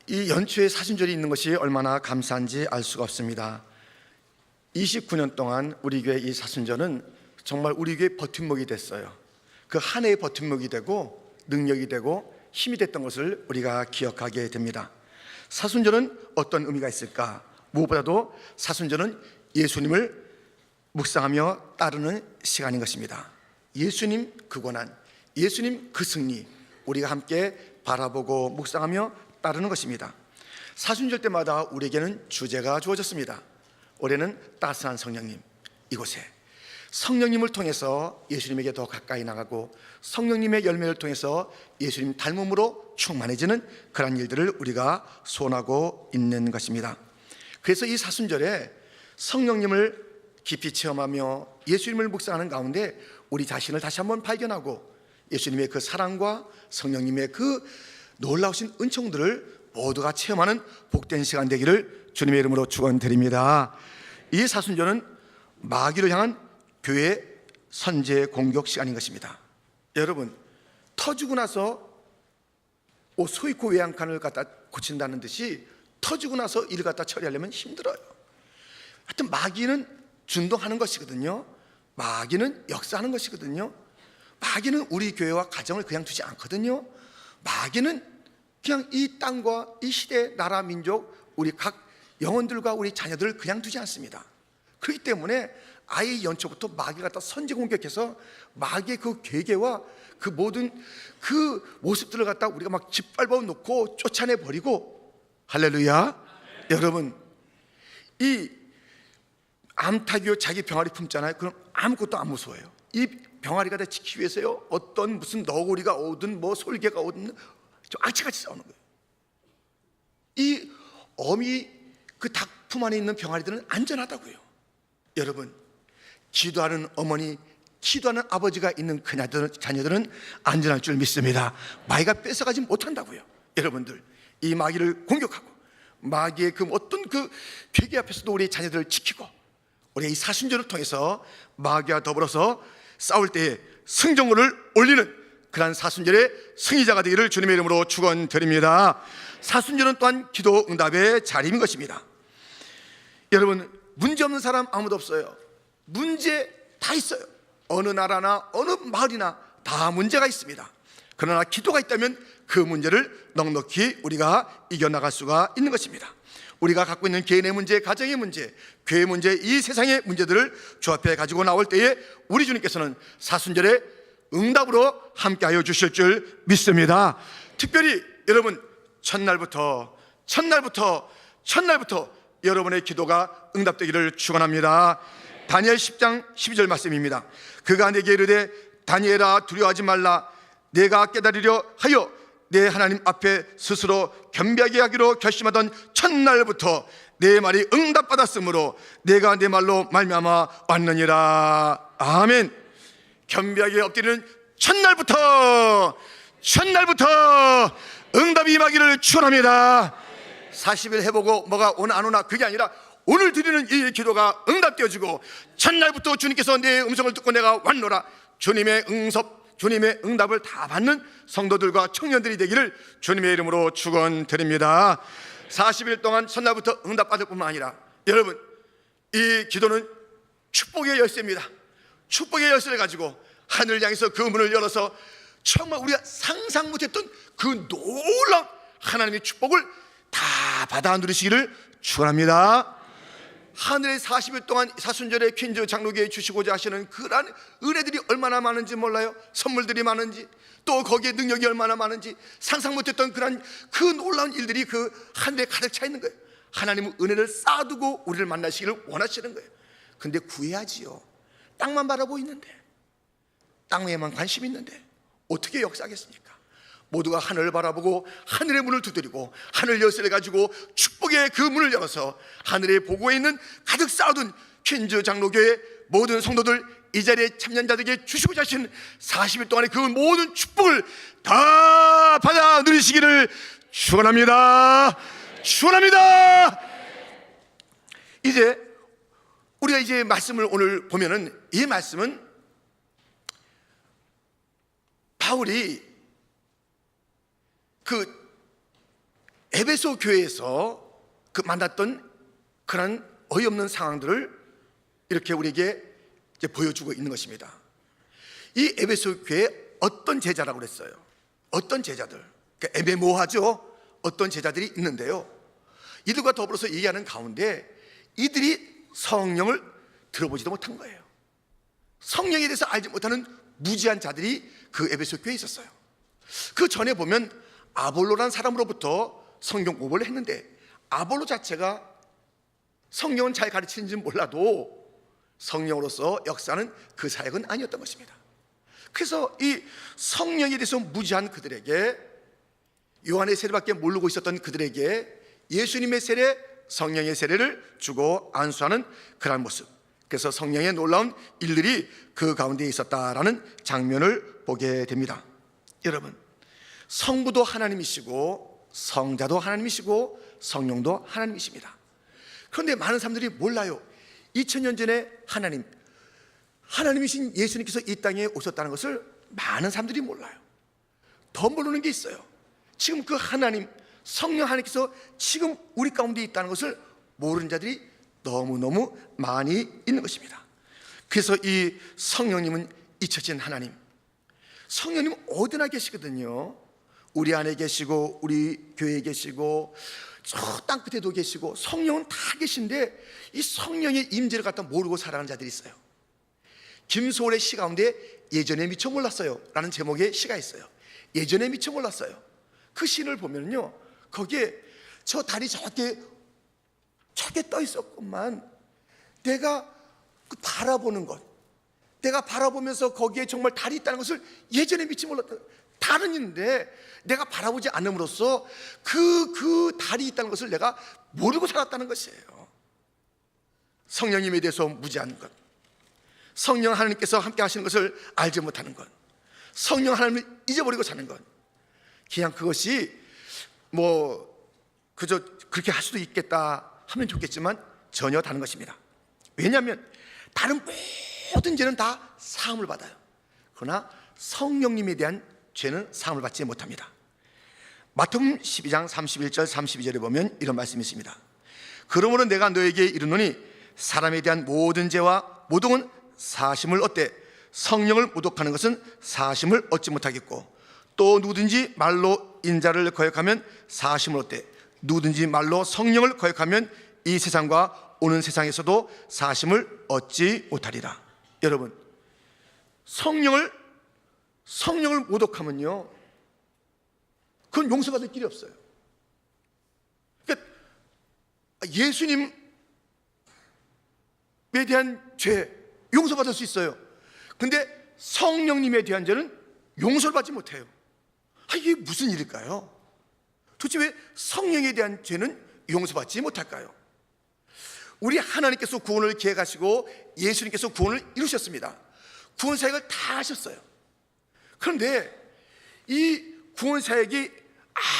이 연초에 사순절이 있는 것이 얼마나 감사한지 알 수가 없습니다. 29년 동안 우리 교회 이 사순절은 정말 우리 교회 버팀목이 됐어요. 그 한 해의 버팀목이 되고 능력이 되고 힘이 됐던 것을 우리가 기억하게 됩니다. 사순절은 어떤 의미가 있을까? 무엇보다도 사순절은 예수님을 묵상하며 따르는 시간인 것입니다. 예수님 그 고난, 예수님 그 승리, 우리가 함께 바라보고 묵상하며 따르는 것입니다. 사순절 때마다 우리에게는 주제가 주어졌습니다. 올해는 따스한 성령님, 이곳에 성령님을 통해서 예수님에게 더 가까이 나가고 성령님의 열매를 통해서 예수님 닮음으로 충만해지는 그런 일들을 우리가 소원하고 있는 것입니다. 그래서 이 사순절에 성령님을 깊이 체험하며 예수님을 묵상하는 가운데 우리 자신을 다시 한번 발견하고 예수님의 그 사랑과 성령님의 그 놀라우신 은총들을 모두가 체험하는 복된 시간 되기를 주님의 이름으로 축원드립니다. 이 사순절은 마귀를 향한 교회 선제 공격 시간인 것입니다. 여러분, 터지고 나서 소위코 외양간을 갖다 고친다는 듯이 터지고 나서 일을 갖다 처리하려면 힘들어요. 하여튼 마귀는 준동하는 것이거든요. 마귀는 역사하는 것이거든요. 마귀는 우리 교회와 가정을 그냥 두지 않거든요. 마귀는 그냥 이 땅과 이 시대, 나라, 민족, 우리 각 영혼들과 우리 자녀들을 그냥 두지 않습니다. 그렇기 때문에 아예 연초부터 마귀가 다 선제 공격해서 마귀의 그 괴계와 그 모든 그 모습들을 갖다 우리가 막 짓밟아 놓고 쫓아내 버리고, 할렐루야. 여러분, 이 암탉이요 자기 병아리 품잖아요. 그럼 아무것도 안 무서워요. 이 병아리가 다 지키기 위해서요 어떤 무슨 너구리가 오든 뭐 솔개가 오든 좀 악취같이 싸우는 거예요. 이 어미 그 닭 품 안에 있는 병아리들은 안전하다고요. 여러분, 기도하는 어머니, 기도하는 아버지가 있는 그 자녀들은 안전할 줄 믿습니다. 마귀가 뺏어가지 못한다고요. 여러분들, 이 마귀를 공격하고 마귀의 그 어떤 그 괴계 앞에서도 우리 자녀들을 지키고 우리 이 사순절을 통해서 마귀와 더불어서 싸울 때에 승전물을 올리는 그러한 사순절의 승리자가 되기를 주님의 이름으로 축원드립니다. 사순절은 또한 기도 응답의 자리인 것입니다. 여러분, 문제 없는 사람 아무도 없어요. 문제 다 있어요. 어느 나라나 어느 마을이나 다 문제가 있습니다. 그러나 기도가 있다면 그 문제를 넉넉히 우리가 이겨나갈 수가 있는 것입니다. 우리가 갖고 있는 개인의 문제, 가정의 문제, 교회 문제, 이 세상의 문제들을 주 앞에 가지고 나올 때에 우리 주님께서는 사순절에 응답으로 함께하여 주실 줄 믿습니다. 특별히 여러분, 첫날부터 여러분의 기도가 응답되기를 축원합니다. 다니엘 10장 12절 말씀입니다. 그가 내게 이르되 다니엘아 두려워하지 말라. 내가 깨달으려 하여 내 하나님 앞에 스스로 겸비하게 하기로 결심하던 첫날부터 내 말이 응답받았으므로 내가 내 말로 말미암아 왔느니라. 아멘. 겸비하게 엎드리는 첫날부터 응답이 임하기를 축원합니다. 40일 해보고 뭐가 오나 안 오나 그게 아니라 오늘 드리는 이 기도가 응답되어지고 첫날부터 주님께서 내 음성을 듣고 내가 왔노라. 주님의 응답을 다 받는 성도들과 청년들이 되기를 주님의 이름으로 축원드립니다. 40일 동안 첫날부터 응답받을 뿐만 아니라 여러분, 이 기도는 축복의 열쇠입니다. 축복의 열쇠를 가지고 하늘을 향해서 그 문을 열어서 정말 우리가 상상 못했던 그 놀라운 하나님의 축복을 다 받아 누리시기를 축원합니다. 하늘의 40일 동안 사순절에 퀸즈 장로교회에 주시고자 하시는 그러한 은혜들이 얼마나 많은지 몰라요. 선물들이 많은지, 또 거기에 능력이 얼마나 많은지 상상 못했던 그런 그 놀라운 일들이 그 하늘에 가득 차 있는 거예요. 하나님은 은혜를 쌓아두고 우리를 만나시기를 원하시는 거예요. 근데 구해야지요. 땅만 바라보고 있는데, 땅에만 관심 있는데 어떻게 역사하겠습니까? 모두가 하늘을 바라보고 하늘의 문을 두드리고 하늘 열쇠를 가지고 축복의 그 문을 열어서 하늘의 보고에 있는 가득 쌓아둔 퀸즈 장로교회 모든 성도들, 이 자리에 참여자들에게 주시고자 하신 40일 동안의 그 모든 축복을 다 받아 누리시기를 축원합니다. 이제 우리가 이제 말씀을 오늘 보면은, 이 말씀은 바울이 그 에베소 교회에서 그 만났던 그런 어이없는 상황들을 이렇게 우리에게 이제 보여주고 있는 것입니다. 이 에베소 교회에 어떤 제자라고 그랬어요? 어떤 제자들? 그러니까 애매모호하죠. 어떤 제자들이 있는데요, 이들과 더불어서 얘기하는 가운데 이들이 성령을 들어보지도 못한 거예요. 성령에 대해서 알지 못하는 무지한 자들이 그 에베소 교회에 있었어요. 그 전에 보면 아볼로라는 사람으로부터 성경 공부를 했는데, 아볼로 자체가 성령은 잘 가르치는지 몰라도 성령으로서 역사하는 그 사역은 아니었던 것입니다. 그래서 이 성령에 대해서 무지한 그들에게, 요한의 세례밖에 모르고 있었던 그들에게 예수님의 세례, 성령의 세례를 주고 안수하는 그런 모습, 그래서 성령의 놀라운 일들이 그 가운데 있었다라는 장면을 보게 됩니다. 여러분, 성부도 하나님이시고 성자도 하나님이시고 성령도 하나님이십니다. 그런데 많은 사람들이 몰라요. 2000년 전에 하나님이신 예수님께서 이 땅에 오셨다는 것을 많은 사람들이 몰라요. 더 모르는 게 있어요. 지금 그 하나님, 성령 하나님께서 지금 우리 가운데 있다는 것을 모르는 자들이 너무너무 많이 있는 것입니다. 그래서 이 성령님은 잊혀진 하나님, 성령님은 어디나 계시거든요. 우리 안에 계시고 우리 교회에 계시고 저 땅끝에도 계시고 성령은 다 계신데 이 성령의 임재를 갖다 모르고 살아가는 자들이 있어요. 김소월의 시 가운데 예전에 미처 몰랐어요 라는 제목의 시가 있어요. 예전에 미처 몰랐어요. 그 시를 보면요, 거기에 저 달이 저렇게 떠 있었건만 내가 바라보는 것, 내가 바라보면서 거기에 정말 달이 있다는 것을 예전에 미처 몰랐다. 달은 있는데 내가 바라보지 않음으로써 그 달이 있다는 것을 내가 모르고 살았다는 것이에요. 성령님에 대해서 무지한 것, 성령 하나님께서 함께 하시는 것을 알지 못하는 것, 성령 하나님을 잊어버리고 사는 것, 그냥 그것이 그저 그렇게 할 수도 있겠다 하면 좋겠지만 전혀 다른 것입니다. 왜냐하면 다른 모든 죄는 다 사함을 받아요. 그러나 성령님에 대한 죄는 사함을 받지 못합니다. 마태복음 12장 31절 32절에 보면 이런 말씀이 있습니다. 그러므로 내가 너에게 이르노니 사람에 대한 모든 죄와 모독은 사심을 얻되 성령을 모독하는 것은 사심을 얻지 못하겠고, 또 누구든지 말로 인자를 거역하면 사심을 얻되 누구든지 말로 성령을 거역하면 이 세상과 오는 세상에서도 사심을 얻지 못하리라. 여러분, 성령을 모독하면요, 그건 용서받을 길이 없어요. 그러니까 예수님에 대한 죄 용서받을 수 있어요. 근데 성령님에 대한 죄는 용서를 받지 못해요. 이게 무슨 일일까요? 도대체 왜 성령에 대한 죄는 용서받지 못할까요? 우리 하나님께서 구원을 계획하시고 예수님께서 구원을 이루셨습니다. 구원 사역을 다 하셨어요. 그런데 이 구원 사역이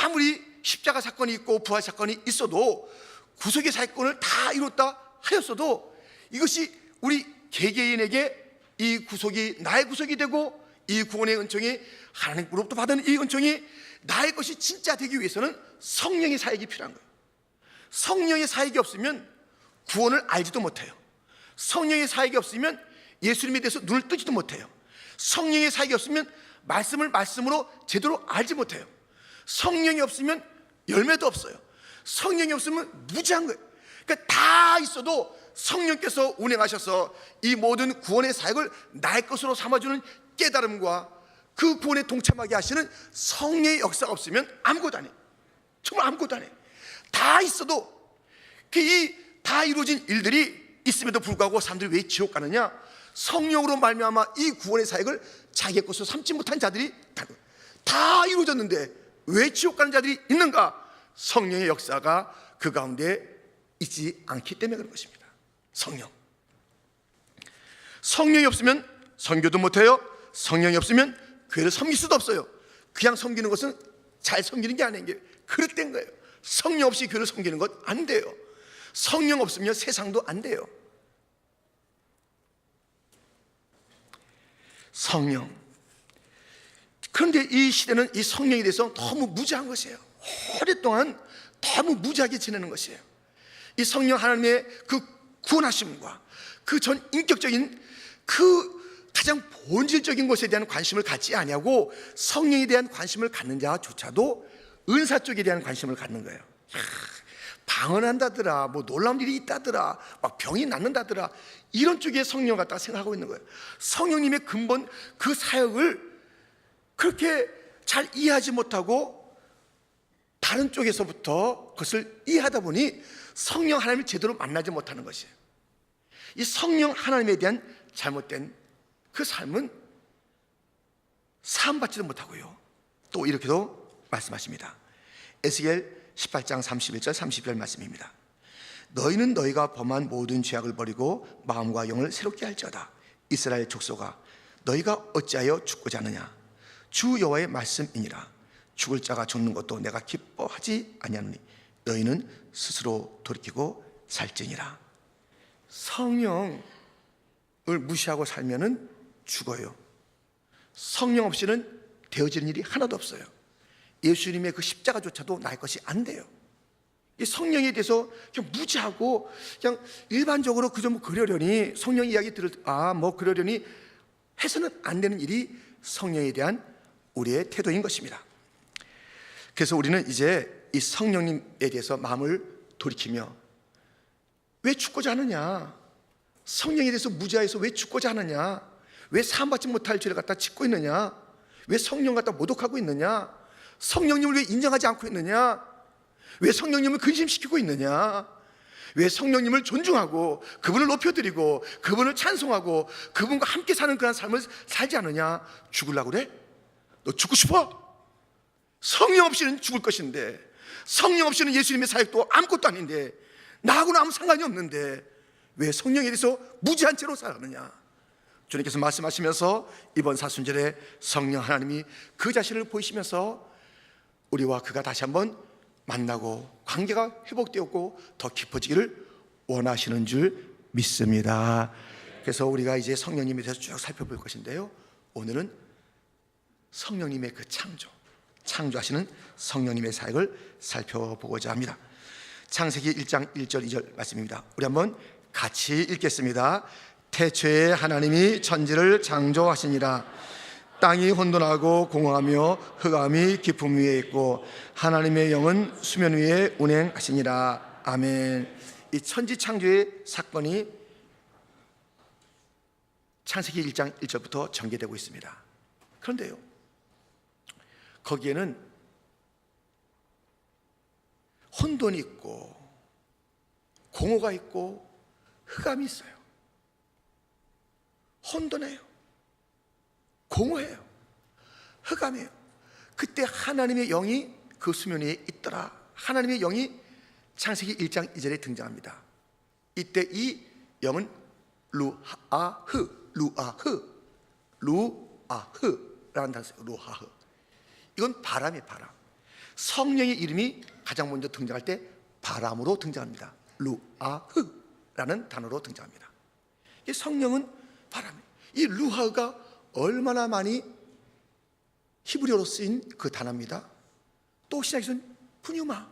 아무리 십자가 사건이 있고 부활 사건이 있어도 구속의 사건을 다 이뤘다 하였어도 이것이 우리 개개인에게 이 구속이 나의 구속이 되고 이 구원의 은총이 하나님으로부터 받은 이 은총이 나의 것이 진짜 되기 위해서는 성령의 사역이 필요한 거예요. 성령의 사역이 없으면 구원을 알지도 못해요. 성령의 사역이 없으면 예수님에 대해서 눈을 뜨지도 못해요. 성령의 사역이 없으면 말씀을 말씀으로 제대로 알지 못해요. 성령이 없으면 열매도 없어요. 성령이 없으면 무지한 거예요. 그러니까 다 있어도 성령께서 운행하셔서 이 모든 구원의 사역을 나의 것으로 삼아주는 깨달음과 그 구원에 동참하게 하시는 성령의 역사가 없으면 아무것도 안 해. 정말 아무것도 안 해. 다 있어도 이 다 이루어진 일들이 있음에도 불구하고 사람들이 왜 지옥 가느냐? 성령으로 말미암아 이 구원의 사역을 자기의 것으로 삼지 못한 자들이 다 이루어졌는데 왜 지옥 가는 자들이 있는가? 성령의 역사가 그 가운데 있지 않기 때문에 그런 것입니다. 성령이 없으면 선교도 못해요. 성령이 없으면 교회를 섬길 수도 없어요. 그냥 섬기는 것은 잘 섬기는 게 아닌 게 그릇된 거예요. 성령 없이 교회를 섬기는 것 안 돼요. 성령 없으면 세상도 안 돼요. 성령. 그런데 이 시대는 이 성령에 대해서 너무 무지한 것이에요. 오랫동안 너무 무지하게 지내는 것이에요. 이 성령 하나님의 그 구원하심과 그 전 인격적인 그 가장 본질적인 것에 대한 관심을 갖지 아니하고 성령에 대한 관심을 갖는 자조차도 은사 쪽에 대한 관심을 갖는 거예요. 방언한다더라, 뭐 놀라운 일이 있다더라, 막 병이 낫는다더라, 이런 쪽에 성령 갖다가 생각하고 있는 거예요. 성령님의 근본 그 사역을 그렇게 잘 이해하지 못하고 다른 쪽에서부터 그것을 이해하다 보니 성령 하나님을 제대로 만나지 못하는 것이에요. 이 성령 하나님에 대한 잘못된 그 삶은 사함받지도 못하고요. 또 이렇게도 말씀하십니다. 에스겔 18장 31절 30절 말씀입니다. 너희는 너희가 범한 모든 죄악을 버리고 마음과 영을 새롭게 할지어다. 이스라엘 족속아, 너희가 어찌하여 죽고자 하느냐? 주 여호와의 말씀이니라. 죽을 자가 죽는 것도 내가 기뻐하지 아니하노니 너희는 스스로 돌이키고 살지니라. 성령을 무시하고 살면은 죽어요. 성령 없이는 되어지는 일이 하나도 없어요. 예수님의 그 십자가조차도 나의 것이 안 돼요. 이 성령에 대해서 그냥 무지하고 그냥 일반적으로 그저 뭐 그러려니 성령 이야기 뭐 그러려니 해서는 안 되는 일이 성령에 대한 우리의 태도인 것입니다. 그래서 우리는 이제 이 성령님에 대해서 마음을 돌이키며 왜 죽고자 하느냐? 성령에 대해서 무지해서 왜 죽고자 하느냐? 왜 사함받지 못할 죄를 갖다 짓고 있느냐? 왜 성령 갖다 모독하고 있느냐? 성령님을 왜 인정하지 않고 있느냐? 왜 성령님을 근심시키고 있느냐? 왜 성령님을 존중하고 그분을 높여드리고 그분을 찬송하고 그분과 함께 사는 그런 삶을 살지 않느냐? 죽으려고 그래? 너 죽고 싶어? 성령 없이는 죽을 것인데, 성령 없이는 예수님의 사역도 아무것도 아닌데, 나하고는 아무 상관이 없는데 왜 성령에 대해서 무지한 채로 살았느냐? 주님께서 말씀하시면서 이번 사순절에 성령 하나님이 그 자신을 보이시면서 우리와 그가 다시 한번 만나고 관계가 회복되었고 더 깊어지기를 원하시는 줄 믿습니다. 그래서 우리가 이제 성령님에 대해서 쭉 살펴볼 것인데요, 오늘은 성령님의 그 창조하시는 성령님의 사역을 살펴보고자 합니다. 창세기 1장 1절 2절 말씀입니다. 우리 한번 같이 읽겠습니다. 태초에 하나님이 천지를 창조하시니라. 땅이 혼돈하고 공허하며 흑암이 깊음 위에 있고 하나님의 영은 수면 위에 운행하시니라. 아멘. 이 천지 창조의 사건이 창세기 1장 1절부터 전개되고 있습니다. 그런데요, 거기에는 혼돈이 있고 공허가 있고 흑암이 있어요. 혼돈해요, 공허해요, 흑암이에요. 그때 하나님의 영이 그 수면 위에 있더라. 하나님의 영이 창세기 1장 2절에 등장합니다. 이때 이 영은 루아흐라는 단어예요. 루아흐. 이건 바람이에요, 바람. 성령의 이름이 가장 먼저 등장할 때 바람으로 등장합니다. 루아흐라는 단어로 등장합니다. 이 성령은 바람이에요. 이 루아흐가 얼마나 많이 히브리어로 쓰인 그 단어입니다. 또 신약에서는 푸뉴마,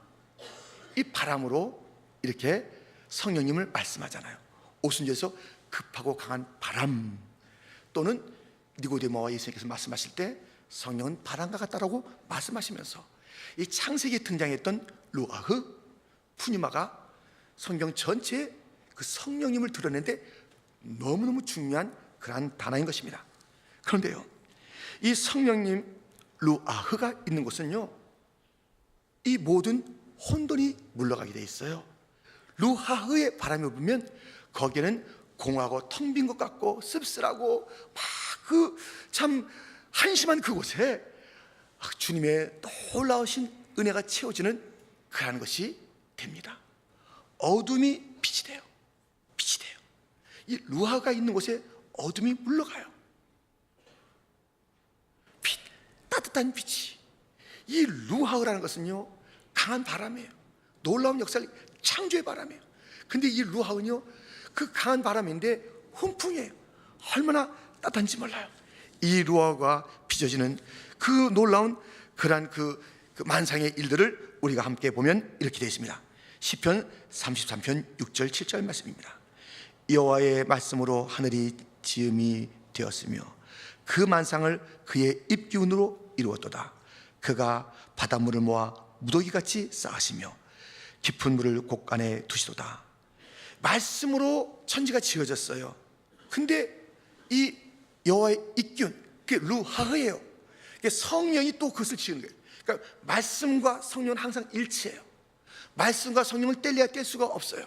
이 바람으로 이렇게 성령님을 말씀하잖아요. 오순절에서 급하고 강한 바람, 또는 니고데모와 예수님께서 말씀하실 때 성령은 바람과 같다라고 말씀하시면서 이 창세기에 등장했던 루아흐, 푸뉴마가 성경 전체에 그 성령님을 드러내는데 너무너무 중요한 그러한 단어인 것입니다. 그런데요, 이 성령님 루아흐가 있는 곳은요, 이 모든 혼돈이 물러가게 돼 있어요. 루아흐의 바람이 불면 거기에는 공허하고 텅 빈 것 같고 씁쓸하고 막 그 참 한심한 그곳에 주님의 놀라우신 은혜가 채워지는 그러한 것이 됩니다. 어둠이 빛이 돼요. 빛이 돼요. 이 루아가 있는 곳에 어둠이 물러가요. 빛, 따뜻한 빛이. 이 루아라는 것은요, 강한 바람이에요. 놀라운 역사를, 창조의 바람이에요. 근데 이 루아는요, 그 강한 바람인데 훈풍이에요. 얼마나 따뜻한지 몰라요. 이 루아가 빚어지는 그 놀라운 그러한 그 그 만상의 일들을 우리가 함께 보면 이렇게 되어 있습니다. 시편 33편 6절 7절 말씀입니다. 여호와의 말씀으로 하늘이 지음이 되었으며 그 만상을 그의 입기운으로 이루었도다. 그가 바닷물을 모아 무더기같이 쌓으시며 깊은 물을 곳간에 두시도다. 말씀으로 천지가 지어졌어요. 근데 이 여호와의 입기운, 그게 루하흐예요. 성령이 또 그것을 지은 거예요. 그러니까 말씀과 성령은 항상 일치해요. 말씀과 성령을 뗄래야 뗄 수가 없어요.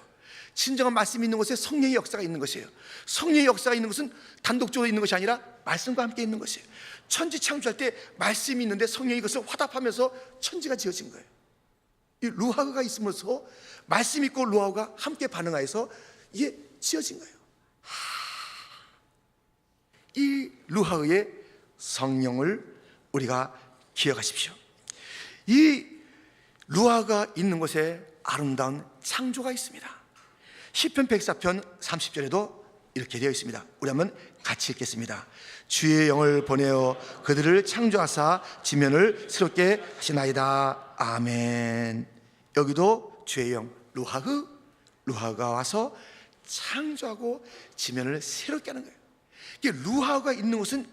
진정한 말씀이 있는 곳에 성령의 역사가 있는 것이에요. 성령의 역사가 있는 것은 단독적으로 있는 것이 아니라 말씀과 함께 있는 것이에요. 천지 창조할 때 말씀이 있는데 성령이 이것을 화답하면서 천지가 지어진 거예요. 이 루하흐가 있으면서 말씀 있고 루하흐가 함께 반응하여서 이게 지어진 거예요. 이 루하흐의 성령을 우리가 기억하십시오. 이 루하흐가 있는 곳에 아름다운 창조가 있습니다. 시편 104편 30절에도 이렇게 되어 있습니다. 우리 한번 같이 읽겠습니다. 주의 영을 보내어 그들을 창조하사 지면을 새롭게 하시나이다. 아멘. 여기도 주의 영 루하흐가 와서 창조하고 지면을 새롭게 하는 거예요. 이게 루하흐가 있는 곳은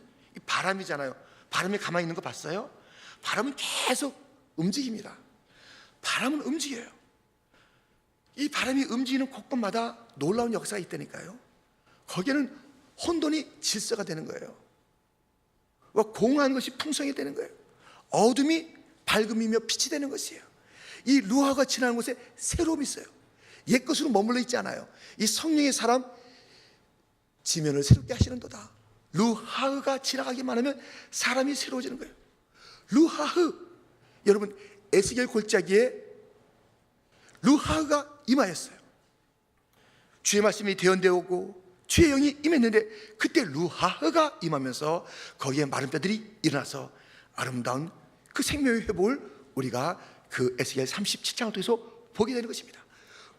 바람이잖아요. 바람이 가만히 있는 거 봤어요? 바람은 계속 움직입니다. 바람은 움직여요. 이 바람이 움직이는 곳곳마다 놀라운 역사가 있다니까요. 거기에는 혼돈이 질서가 되는 거예요. 공허한 것이 풍성이 되는 거예요. 어둠이 밝음이며 빛이 되는 것이에요. 이 루하가 지나는 곳에 새로움이 있어요. 옛것으로 머물러 있지 않아요. 이 성령의 사람 지면을 새롭게 하시는도다. 루하흐가 지나가기만 하면 사람이 새로워지는 거예요. 루하흐, 여러분 에스겔 골짜기에 루하흐가 임하였어요. 주의 말씀이 대언되었고 주의 영이 임했는데 그때 루하흐가 임하면서 거기에 마른 뼈들이 일어나서 아름다운 그 생명의 회복을 우리가 그 에스겔 37장을 통해서 보게 되는 것입니다.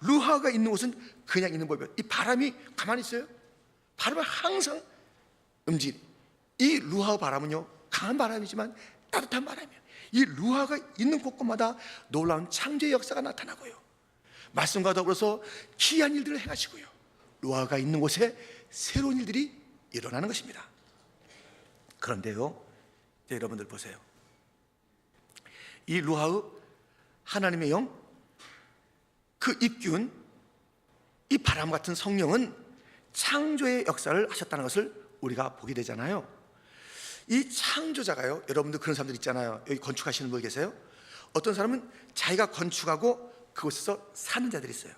루하흐가 있는 곳은 그냥 있는 법이에요. 이 바람이 가만히 있어요? 바람은 항상 움직이는, 이 루하흐 바람은요 강한 바람이지만 따뜻한 바람이에요. 이 루하가 있는 곳곳마다 놀라운 창조의 역사가 나타나고요, 말씀과 더불어서 기이한 일들을 행하시고요, 루하가 있는 곳에 새로운 일들이 일어나는 것입니다. 그런데요, 여러분들 보세요. 이 루하의 하나님의 영, 그 입기운, 이 바람 같은 성령은 창조의 역사를 하셨다는 것을 우리가 보게 되잖아요. 이 창조자가요, 여러분들 그런 사람들 있잖아요. 여기 건축하시는 분 계세요? 어떤 사람은 자기가 건축하고 그곳에서 사는 자들이 있어요.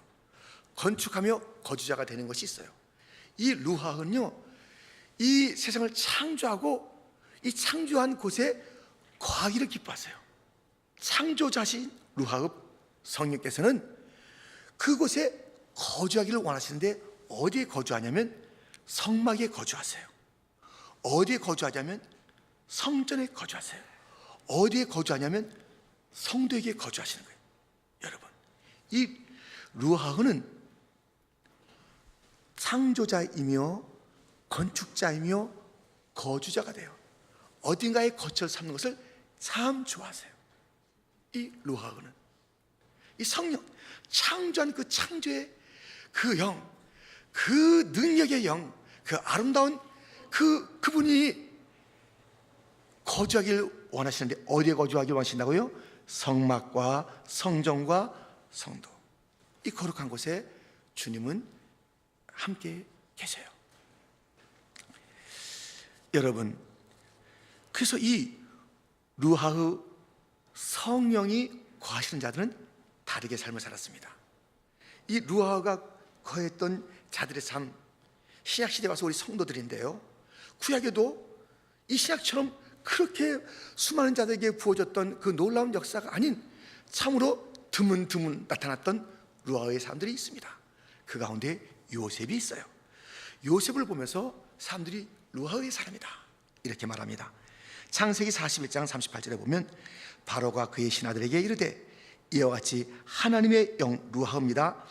건축하며 거주자가 되는 것이 있어요. 이 루하은요, 이 세상을 창조하고 이 창조한 곳에 거하기를 기뻐하세요. 창조자신 루하읍 성령께서는 그곳에 거주하기를 원하시는데 어디에 거주하냐면 성막에 거주하세요. 어디에 거주하냐면 성전에 거주하세요. 어디에 거주하냐면 성도에게 거주하시는 거예요. 여러분, 이 루하흐는 창조자이며 건축자이며 거주자가 돼요. 어딘가에 거처를 삼는 것을 참 좋아하세요. 이 루하흐는 이 성령, 창조한 그 창조의 그 영, 그 능력의 영, 그 아름다운 그분이 거주하기를 원하시는데 어디에 거주하기를 원하신다고요? 성막과 성전과 성도, 이 거룩한 곳에 주님은 함께 계세요. 여러분, 그래서 이 루하흐 성령이 거하시는 자들은 다르게 삶을 살았습니다. 이 루하흐가 거했던 자들의 삶, 신약시대에 와서 우리 성도들인데요, 구약에도 이 신약처럼 그렇게 수많은 자들에게 부어졌던 그 놀라운 역사가 아닌 참으로 드문드문 나타났던 루하흐의 사람들이 있습니다. 그 가운데 요셉이 있어요. 요셉을 보면서 사람들이 루하흐의 사람이다 이렇게 말합니다. 창세기 41장 38절에 보면 바로가 그의 신하들에게 이르되 이와 같이 하나님의 영 루하흐입니다.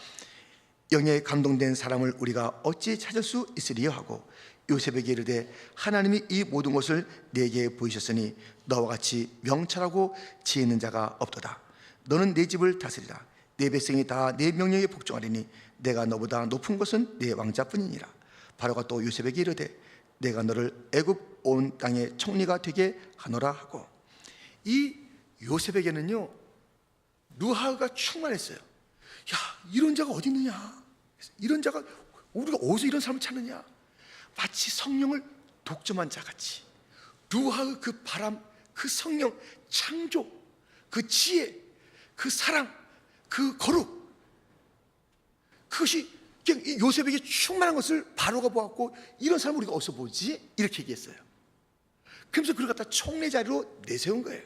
영에 감동된 사람을 우리가 어찌 찾을 수 있으리요 하고 요셉에게 이르되 하나님이 이 모든 것을 내게 보이셨으니 너와 같이 명철하고 지혜 있는 자가 없도다. 너는 내 집을 다스리라. 내 백성이 다 내 명령에 복종하리니 내가 너보다 높은 것은 내 왕자뿐이니라. 바로가 또 요셉에게 이르되 내가 너를 애굽 온 땅의 총리가 되게 하노라 하고. 이 요셉에게는요 루하가 충만했어요. 야, 이런 자가 어디 있느냐? 이런 자가 우리가 어디서 이런 사람을 찾느냐? 마치 성령을 독점한 자같이 루하의 그 바람, 그 성령, 창조, 그 지혜, 그 사랑, 그 거룩, 그것이 그냥 이 요셉에게 충만한 것을 바로가 보았고, 이런 사람을 우리가 어디서 보지? 이렇게 얘기했어요. 그러면서 그를 갖다 총리 자리로 내세운 거예요.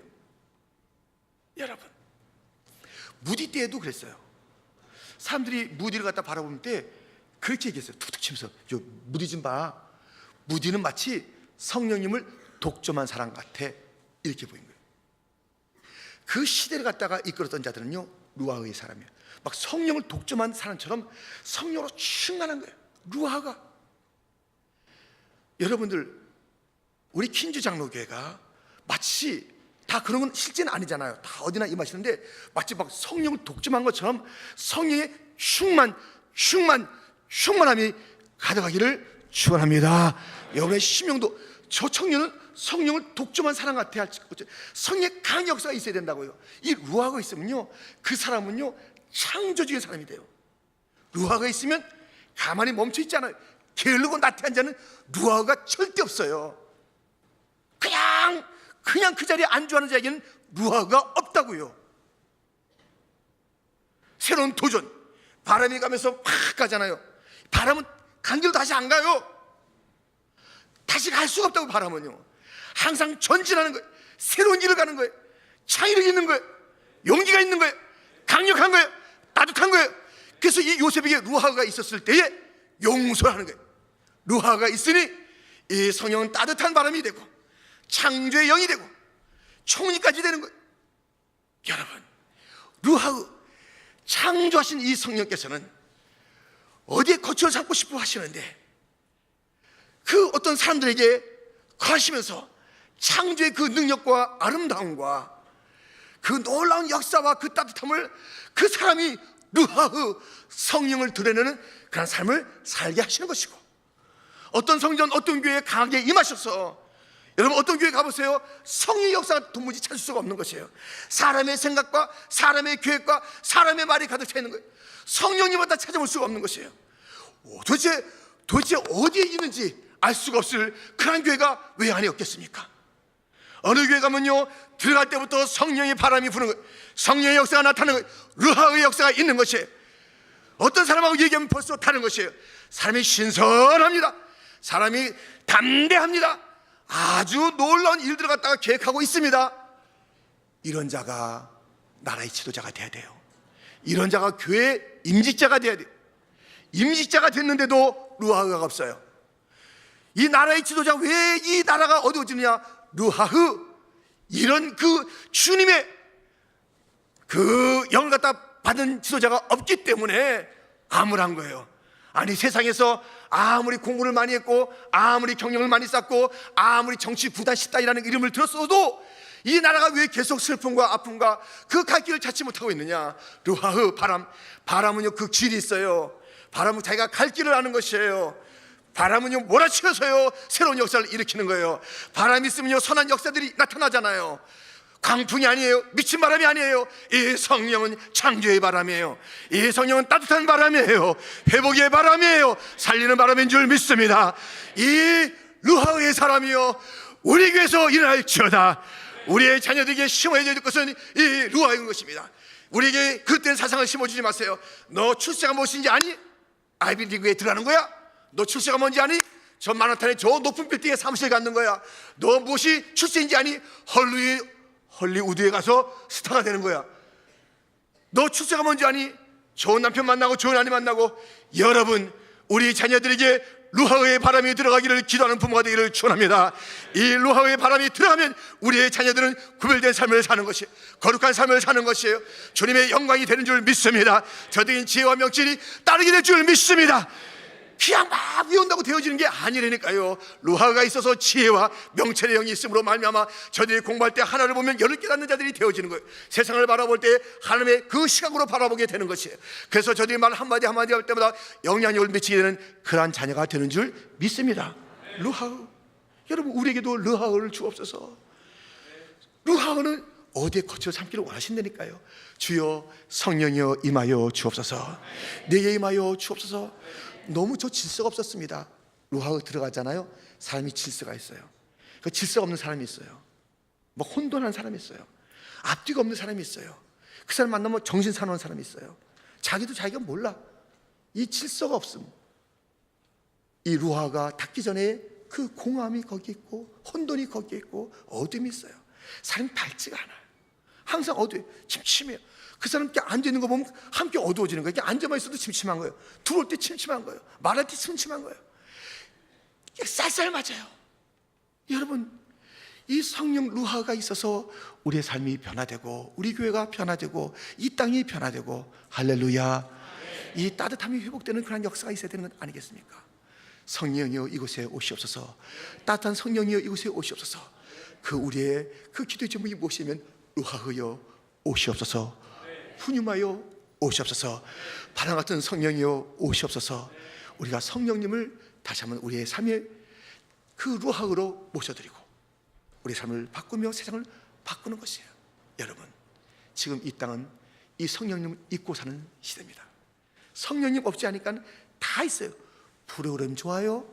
여러분, 무디 때에도 그랬어요. 사람들이 무디를 갖다 바라볼 때 그렇게 얘기했어요. 툭툭 치면서 무디 좀 봐. 무디는 마치 성령님을 독점한 사람 같아. 이렇게 보인 거예요. 그 시대를 갖다가 이끌었던 자들은요 루하의 사람이에요. 막 성령을 독점한 사람처럼 성령으로 충만한 거예요, 루하가. 여러분들, 우리 킨주 장로교회가 마치 다 그런 건 실제는 아니잖아요. 다 어디나 임하시는데 마치 막 성령을 독점한 것처럼 성령의 충만함이 가득하기를 축원합니다. 여러분의 심령도 저 청년은 성령을 독점한 사람 같아야 할 것이죠. 성령의 강한 역사가 있어야 된다고요. 이 루하가 있으면요 그 사람은요 창조적인 사람이 돼요. 루하가 있으면 가만히 멈춰 있지 않아요. 게으르고 나태한 자는 루하가 절대 없어요. 그냥 그 자리에 안주하는 자에게는 루하가 없다고요. 새로운 도전, 바람이 가면서 막 가잖아요. 바람은 간 길로 다시 안 가요. 다시 갈 수가 없다고. 바람은요 항상 전진하는 거예요. 새로운 길을 가는 거예요. 창의력이 있는 거예요. 용기가 있는 거예요. 강력한 거예요. 따뜻한 거예요. 그래서 이 요셉에게 루하가 있었을 때에 용서하는 거예요. 루하가 있으니 이 성령은 따뜻한 바람이 되고 창조의 영이 되고 총리까지 되는 거예요. 여러분, 루하의 창조하신 이 성령께서는 어디에 거처를 삼고 싶어 하시는데 그 어떤 사람들에게 거하시면서 창조의 그 능력과 아름다움과 그 놀라운 역사와 그 따뜻함을 그 사람이 루하의 성령을 드러내는 그런 삶을 살게 하시는 것이고, 어떤 성전, 어떤 교회에 강하게 임하셔서, 여러분 어떤 교회 가보세요. 성령의 역사가 도무지 찾을 수가 없는 것이에요. 사람의 생각과 사람의 계획과 사람의 말이 가득 차 있는 거예요. 성령님보다 찾아볼 수가 없는 것이에요. 도대체 어디에 있는지 알 수가 없을 그런 교회가 왜 안에 없겠습니까? 어느 교회 가면요 들어갈 때부터 성령의 바람이 부는 거예요. 성령의 역사가 나타나는 거예요. 루하의 역사가 있는 것이에요. 어떤 사람하고 얘기하면 벌써 다른 것이에요. 사람이 신선합니다. 사람이 담대합니다. 아주 놀라운 일들을 갖다가 계획하고 있습니다. 이런 자가 나라의 지도자가 돼야 돼요. 이런 자가 교회의 임직자가 돼야 돼요. 임직자가 됐는데도 루하가 없어요. 이 나라의 지도자, 왜 이 나라가 어두워지느냐? 루하의 이런 그 주님의 그 영을 갖다 받은 지도자가 없기 때문에 암울한 거예요. 아니, 세상에서 아무리 공부를 많이 했고 아무리 경력을 많이 쌓고 아무리 정치 구단 10단이라는 이름을 들었어도 이 나라가 왜 계속 슬픔과 아픔과 그 갈 길을 찾지 못하고 있느냐? 루하의 바람은요 그 길이 있어요. 바람은 자기가 갈 길을 아는 것이에요. 바람은요 몰아치워서요 새로운 역사를 일으키는 거예요. 바람이 있으면요 선한 역사들이 나타나잖아요. 강풍이 아니에요. 미친 바람이 아니에요. 이 성령은 창조의 바람이에요. 이 성령은 따뜻한 바람이에요. 회복의 바람이에요. 살리는 바람인 줄 믿습니다. 이 루하의 사람이요 우리 교회에서 일어날지어다. 우리의 자녀들에게 심어야 될 것은 이 루하인 것입니다. 우리에게 그릇된 사상을 심어주지 마세요. 너 출세가 무엇인지 아니? 아이비리그에 들어가는 거야? 너 출세가 뭔지 아니? 저 만하탄의 저 높은 빌딩에 사무실 갖는 거야. 너 무엇이 출세인지 아니? 헐리우드에 가서 스타가 되는 거야. 너 출세가 뭔지 아니? 좋은 남편 만나고 좋은 아내 만나고. 여러분, 우리 자녀들에게 루하의 바람이 들어가기를 기도하는 부모가 되기를 축원합니다. 이 루하의 바람이 들어가면 우리의 자녀들은 구별된 삶을 사는 것이에요. 거룩한 삶을 사는 것이에요. 주님의 영광이 되는 줄 믿습니다. 저들인 지혜와 명철이 따르게 될 줄 믿습니다. 그냥 막 외운다고 되어지는 게 아니라니까요. 루하가 있어서 지혜와 명철의 영이 있음으로 말미암아 저들이 공부할 때 하나를 보면 열을 깨닫는 자들이 되어지는 거예요. 세상을 바라볼 때 하나님의 그 시각으로 바라보게 되는 것이에요. 그래서 저들이 말 한마디 한마디 할 때마다 영향력을 미치게 되는 그러한 자녀가 되는 줄 믿습니다. 루하우, 여러분 우리에게도 루하우를 주옵소서. 루하우는 어디에 거쳐 삼기를 원하신다니까요. 주여 성령이여 임하여 주옵소서. 내게 임하여 주옵소서. 너무 저 질서가 없었습니다. 루하우 들어가잖아요. 사람이 질서가 있어요. 그 질서가 없는 사람이 있어요. 뭐 혼돈한 사람이 있어요. 앞뒤가 없는 사람이 있어요. 그 사람 만나면 정신 사나운 사람이 있어요. 자기도 자기가 몰라. 이 질서가 없음. 이 루하가 닿기 전에 그 공함이 거기 있고 혼돈이 거기 있고 어둠이 있어요. 사람이 밝지가 않아요. 항상 어두워요. 침침해요. 그 사람 함께 앉아있는 거 보면 함께 어두워지는 거예요. 앉아만 있어도 침침한 거예요. 들어올 때 침침한 거예요. 말할 때 침침한 거예요. 이게 쌀쌀 맞아요. 여러분, 이 성령 루하가 있어서 우리의 삶이 변화되고 우리 교회가 변화되고 이 땅이 변화되고 할렐루야, 이 따뜻함이 회복되는 그런 역사가 있어야 되는 건 아니겠습니까? 성령이여 이곳에 오시옵소서. 따뜻한 성령이여 이곳에 오시옵소서. 그 우리의 그 기도의 제목이 무엇이면 루하여 오시옵소서. 푸뉴마여 오시옵소서. 바람 같은 성령이여 오시옵소서. 우리가 성령님을 다시 한번 우리의 삶의 그 루하로 모셔드리고 우리의 삶을 바꾸며 세상을 바꾸는 것이에요. 여러분, 지금 이 땅은 이 성령님을 잊고 사는 시대입니다. 성령님 없지 않으니까 다 있어요. 프로그램 좋아요,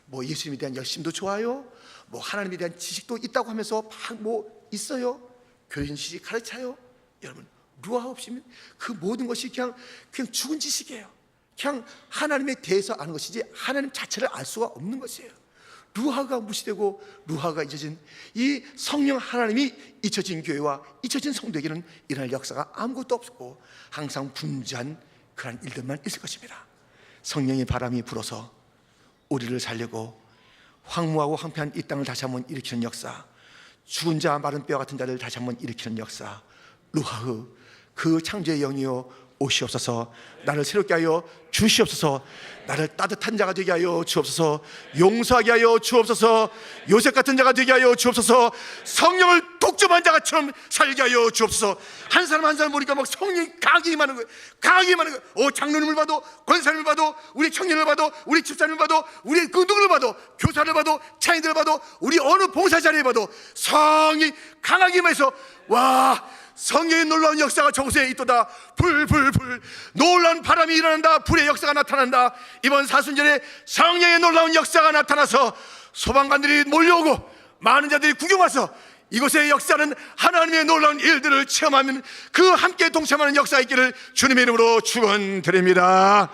뭐 예수님에 대한 열심도 좋아요, 뭐 하나님에 대한 지식도 있다고 하면서 막 뭐 있어요. 교인 지식 가르쳐요. 여러분, 루하 없이면 그 모든 것이 그냥 죽은 지식이에요. 그냥 하나님에 대해서 아는 것이지 하나님 자체를 알 수가 없는 것이에요. 루하가 무시되고 루하가 잊혀진 이 성령 하나님이 잊혀진 교회와 잊혀진 성도에게는 일어날 역사가 아무것도 없고 항상 분주한 그런 일들만 있을 것입니다. 성령의 바람이 불어서 우리를 살리고 황무하고 황폐한 이 땅을 다시 한번 일으키는 역사, 죽은 자 마른 뼈 같은 자를 다시 한번 일으키는 역사, 루하흐 그 창조의 영이여 오시옵소서. 나를 새롭게 하여 주시옵소서. 나를 따뜻한 자가 되게 하여 주옵소서. 용서하게 하여 주옵소서. 요셉 같은 자가 되게 하여 주옵소서. 성령을 독점한 자처럼 살게 하여 주옵소서. 한 사람 한 사람 보니까 막 성령이 강하게 임하는 거예요. 강하게 임하는 거예요. 장로님을 봐도, 권사님을 봐도, 우리 청년을 봐도, 우리 집사님을 봐도, 우리 그 누구를 봐도, 교사를 봐도, 차인들을 봐도, 우리 어느 봉사자리에 봐도 성이 강하게 임해서 와, 성령의 놀라운 역사가 저곳에 있도다. 불불불 놀라운 바람이 일어난다. 불의 역사가 나타난다. 이번 사순절에 성령의 놀라운 역사가 나타나서 소방관들이 몰려오고 많은 자들이 구경 와서 이곳의 역사는 하나님의 놀라운 일들을 체험하면 그 함께 동참하는 역사가 있기를 주님의 이름으로 축원드립니다.